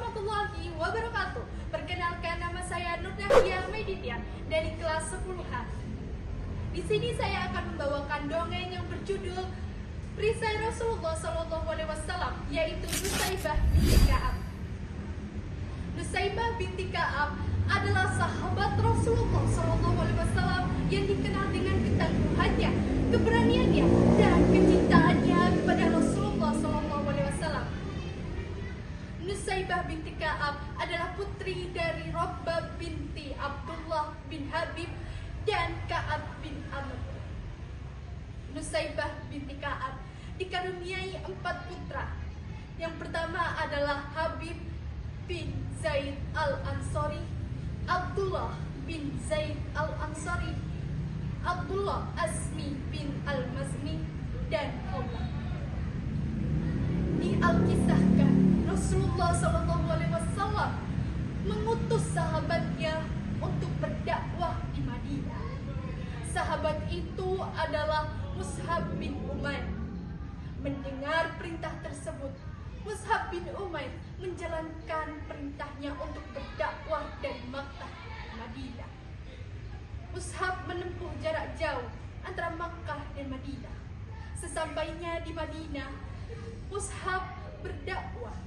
warahmatullahi wabarakatuh. Perkenalkan, nama saya Nur Nahia Maiditya dari kelas 10H. Di sini saya akan membawakan dongeng yang berjudul Perisai Rasulullah SAW, yaitu Nusaybah binti Ka'ab. Nusaybah binti Ka'ab adalah sahabat Rasulullah SAW yang dikenal dengan ketangguhannya, keberaniannya, dan kecintaannya kepada Rasulullah SAW. Nusaybah binti Ka'ab adalah putri dari Rabbah binti Abdullah bin Habib dan Ka'ab bin Amr. Nusaybah binti Ka'ab dikaruniai 4 putra. Yang pertama adalah Habib bin Zaid al-Ansari, Abdullah bin Zaid al-Ansari, Abdullah Azmi bin al-Mazmi, dan Khawlah. Dialkisahkan Rasulullah SAW mengutus sahabatnya untuk berdakwah di Madinah. Sahabat itu adalah Mus'ab bin Umair. Mendengar perintah tersebut, Mus'ab bin Umair menjalankan perintahnya untuk berdakwah dari Makkah ke Madinah. Mus'ab menempuh jarak jauh antara Makkah dan Madinah. Sesampainya di Madinah, Mus'ab berdakwah.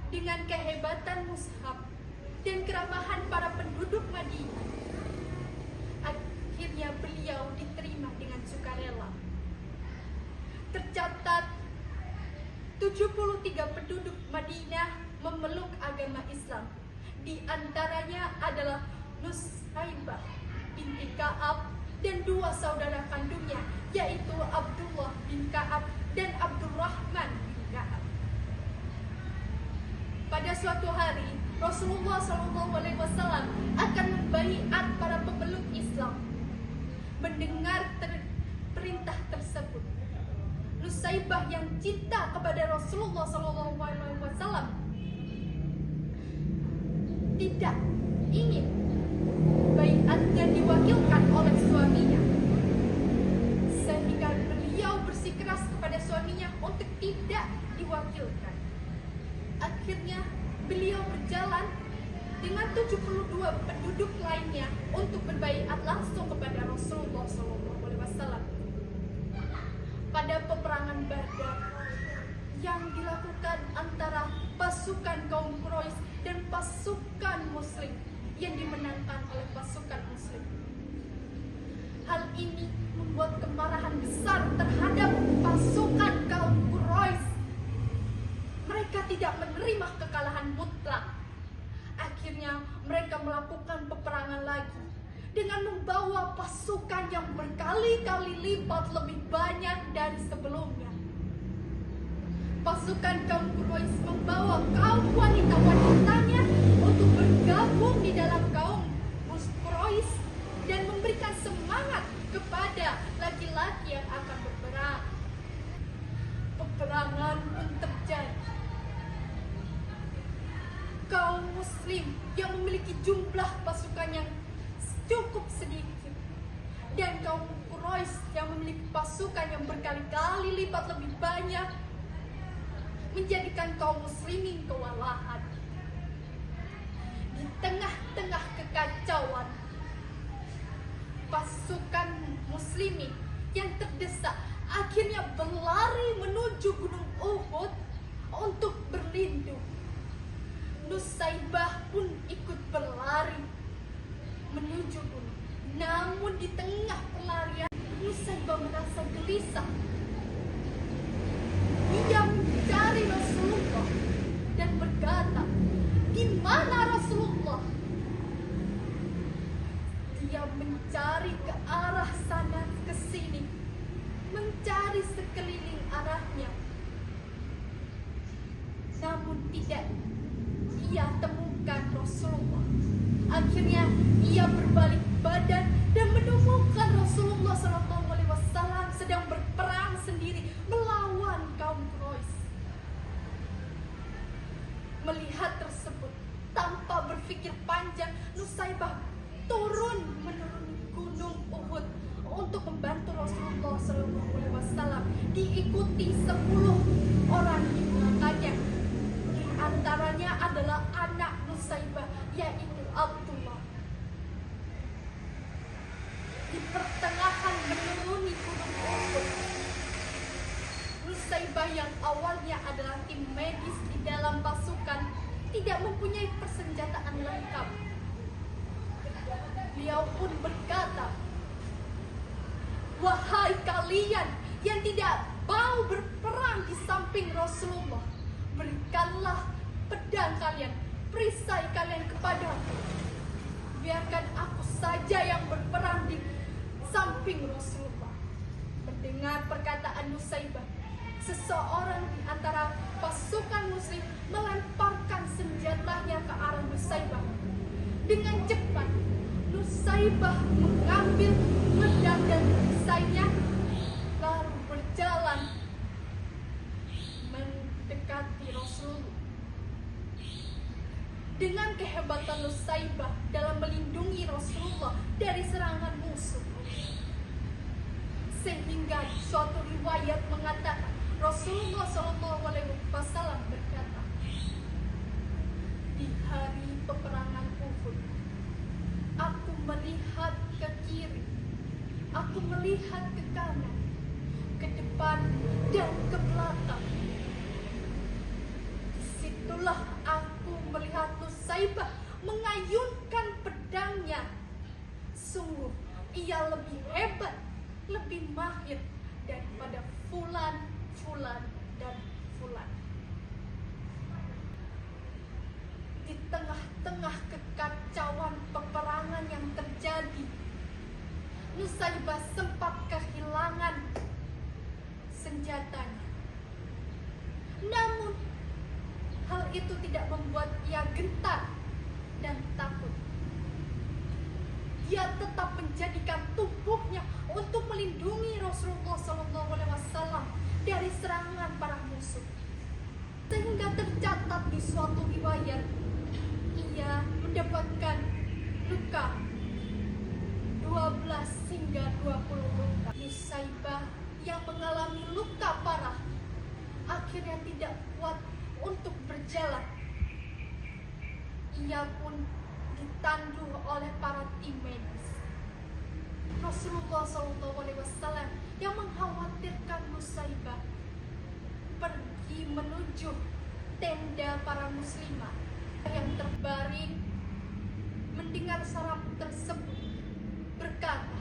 Dengan kehebatan Mus'ab dan keramahan para penduduk Madinah, akhirnya beliau diterima dengan sukarela. Tercatat 73 penduduk Madinah memeluk agama Islam. Di antaranya adalah Nusaybah binti Ka'ab dan 2 saudara kandungnya, yaitu Abdullah bin Ka'ab dan Abdurrahman bin Ka'ab. Pada suatu hari, Rasulullah SAW akan membaiat para pemeluk Islam. Mendengar perintah tersebut, Nusaybah yang cinta kepada Rasulullah SAW tidak ingin baiatnya diwakilkan oleh suaminya, sehingga beliau bersikeras kepada suaminya untuk tidak diwakilkan. Akhirnya beliau berjalan dengan 72 penduduk lainnya untuk berbaiat langsung kepada Rasulullah SAW. Pada peperangan Badar yang dilakukan antara pasukan kaum Quraisy dan pasukan Muslim yang dimenangkan oleh pasukan Muslim, hal ini membuat kemarahan besar terhadap pasukan kaum Quraisy. Mereka tidak menerima kekalahan mutlak. Akhirnya mereka melakukan peperangan lagi dengan membawa pasukan yang berkali-kali lipat lebih banyak dari sebelumnya. Pasukan kaum Quraisy membawa kaum wanita-wanitanya untuk bergabung di dalam kaum Quraisy dan memberikan semangat kepada laki-laki yang akan berperang. Peperangan pun terjadi. Kaum Muslim yang memiliki jumlah pasukan yang cukup sedikit dan kaum Quraisy yang memiliki pasukan yang berkali-kali lipat lebih banyak menjadikan kaum muslimin kewalahan. Di tengah-tengah kekacauan, pasukan muslimin yang terdesak akhirnya berlari menuju Gunung Uhud untuk berlindung. Nusaybah pun ikut berlari menuju gunung. Namun di tengah pelarian, Nusaybah merasa gelisah. Dia mencari Rasulullah dan berkata, "Di mana Rasulullah?" Dia mencari ke arah sana ke sini, mencari sekeliling arahnya. Namun tidak ia temukan Rasulullah. Akhirnya ia berbalik badan dan menemukan Rasulullah SAW sedang berperang sendiri melawan kaum Quraisy. Melihat tersebut, tanpa berpikir panjang, Nusaybah turun menuruni Gunung Uhud untuk membantu Rasulullah SAW. Diikuti 10 orang di belakangnya. Di antaranya adalah medis di dalam pasukan tidak mempunyai persenjataan lengkap. Beliau pun berkata, "Wahai kalian yang tidak mau berperang di samping Rasulullah, berikanlah pedang kalian, perisai kalian kepadaku. Biarkan aku saja yang berperang di samping Rasulullah." Mendengar perkataan Nusaybah, seseorang di antara pasukan muslim melemparkan senjatanya ke arah Nusaybah. Dengan cepat, Nusaybah mengambil pedang dan perisainya, lalu berjalan mendekati Rasulullah. Dengan kehebatan Nusaybah dalam melindungi Rasulullah dari serangan musuh, sehingga suatu riwayat mengatakan Rasulullah SAW berkata, "Di hari peperangan Uhud, aku melihat ke kiri, aku melihat ke kanan, ke depan dan ke belakang. Disitulah aku melihat Nusaybah mengayunkan pedangnya. Sungguh ia lebih hebat, lebih mahir daripada fulan, fulan, dan fulan." Di tengah-tengah kekacauan peperangan yang terjadi, Nusaybah sempat kehilangan senjatanya. Namun, hal itu tidak membuat ia gentar dan takut. Dia tetap menjadikan tubuhnya untuk melindungi Rasulullah SAW dari serangan para musuh. Sehingga tercatat di suatu riwayat, ia mendapatkan luka 12 hingga 20 luka. Nusaybah yang mengalami luka parah akhirnya tidak kuat untuk berjalan. Ia pun ditandu oleh para tim medis. Rasulullah SAW yang mengkhawatirkan Nusaybah pergi menuju tenda para muslimah yang terbaring. Mendengar salam tersebut, berkata,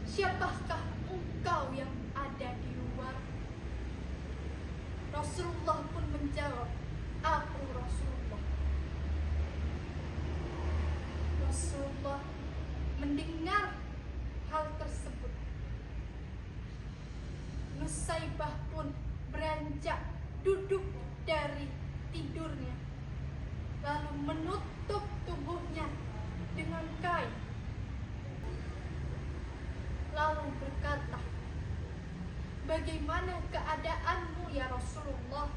"Siapakah engkau yang ada di luar?" Rasulullah pun menjawab, "Aku Rasulullah." Rasulullah mendengar hal tersebut. Nusaybah pun beranjak duduk dari tidurnya, lalu menutup tubuhnya dengan kain, lalu berkata, "Bagaimana keadaanmu ya Rasulullah?"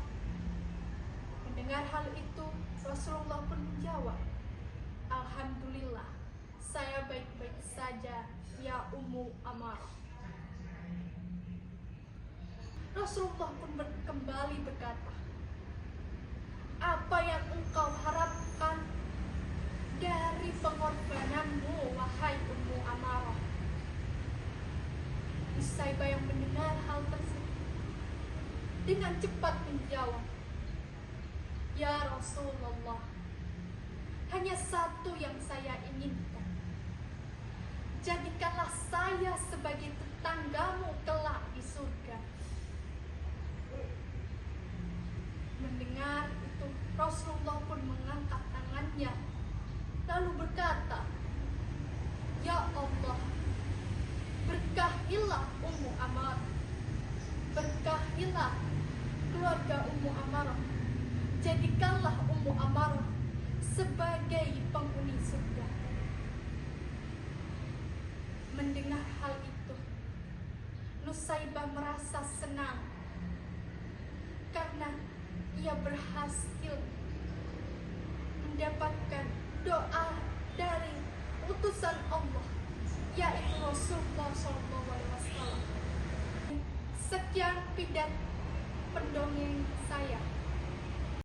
Mendengar hal itu, Rasulullah pun menjawab, "Alhamdulillah, saya baik-baik saja ya Ummu Amarah." Rasulullah pun kembali berkata, "Apa yang engkau harapkan dari pengorbananmu, wahai Ummu Amarah?" Nusaybah yang mendengar hal tersebut dengan cepat menjawab, "Ya Rasulullah, hanya satu yang saya inginkan. Jadikanlah saya sebagai tetanggamu kelak di surga." Mendengar itu, Rasulullah pun mengangkat tangannya, lalu berkata, "Ya Allah, berkahilah Ummu Amarah, berkahilah keluarga Ummu Amarah, jadikanlah Ummu Amarah sebagai penghuni surga." Mendengar hal itu, Nusaybah merasa senang karena ia berhasil mendapatkan doa dari utusan Allah, yaitu Rasulullah SAW. Sekian pidato pendongeng saya.